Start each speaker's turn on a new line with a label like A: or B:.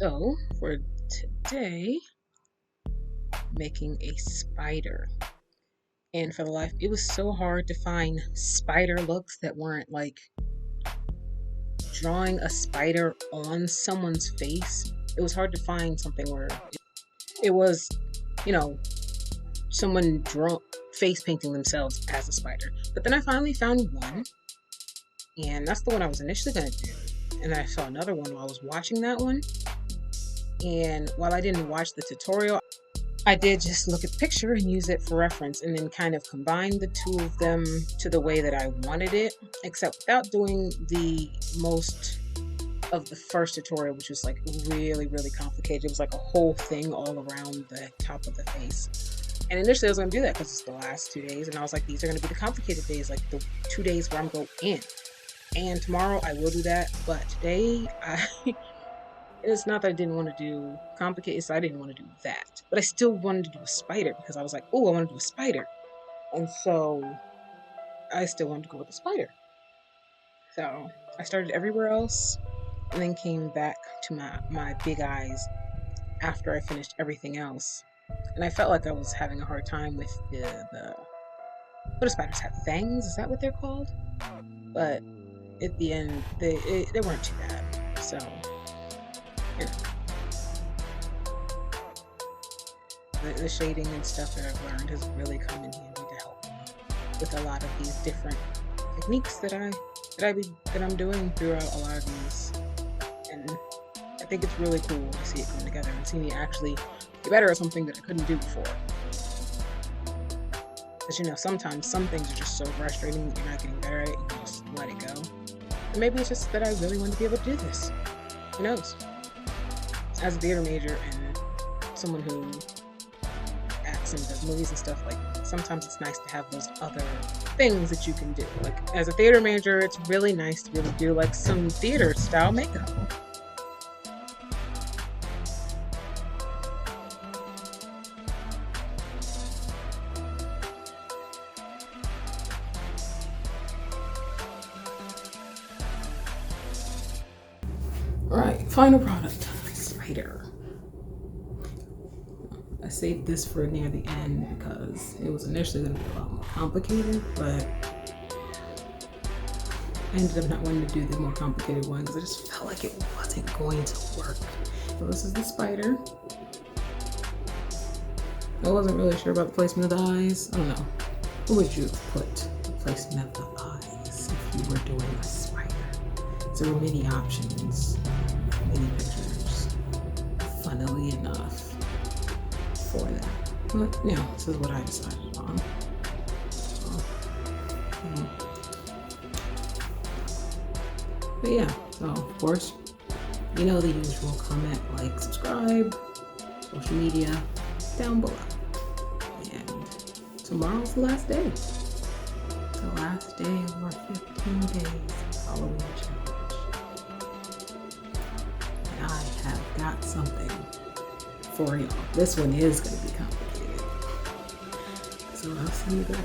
A: So for today, making a spider. And for the life, it was so hard to find spider looks that weren't like drawing a spider on someone's face. It was hard to find something where it was, you know, someone draw face painting themselves as a spider. But then I finally found one, and that's the one I was initially going to do. And I saw another one while I was watching that one. And while I didn't watch the tutorial, I did just look at the picture and use it for reference, and then kind of combine the two of them to the way that I wanted it, except without doing the most of the first tutorial, which was like really, really complicated. It was like a whole thing all around the top of the face. And initially I was going to do that because it's the last 2 days, and I was like, these are going to be the complicated days, like the 2 days where I'm going in. And tomorrow I will do that, but today it's not that I didn't want to do complicated, it's I didn't want to do that. But I still wanted to do a spider because I was like, oh, I want to do a spider. And so I still wanted to go with the spider. So I started everywhere else and then came back to my big eyes after I finished everything else. And I felt like I was having a hard time with the what do spiders have? Fangs? Is that what they're called? But at the end, they weren't too bad. So, you know. The shading and stuff that I've learned has really come in handy to help me with a lot of these different techniques that I'm doing throughout a lot of these, and I think it's really cool to see it come together and see me actually get better at something that I couldn't do before. Because sometimes some things are just so frustrating that you're not getting better at it, and you just let it go. And maybe it's just that I really want to be able to do this. Who knows? As a theater major and someone who acts and does movies and stuff, like sometimes it's nice to have those other things that you can do. Like as a theater major, it's really nice to be able to do like some theater style makeup. Alright, final product, spider. I saved this for near the end because it was initially going to be a lot more complicated, but I ended up not wanting to do the more complicated one because I just felt like it wasn't going to work. So this is the spider. I wasn't really sure about the placement of the eyes. I don't know. Where would you put the placement of the eyes if you were doing a spider? So there were many options, many pictures, funnily enough, for that. But yeah, this is what I decided on. But yeah, so of course, the usual: comment, like, subscribe, social media down below. And tomorrow's the last day. The last day of our 15 days Halloween challenge. And I have got something for y'all. This one is going to be complicated. So I'll see you guys.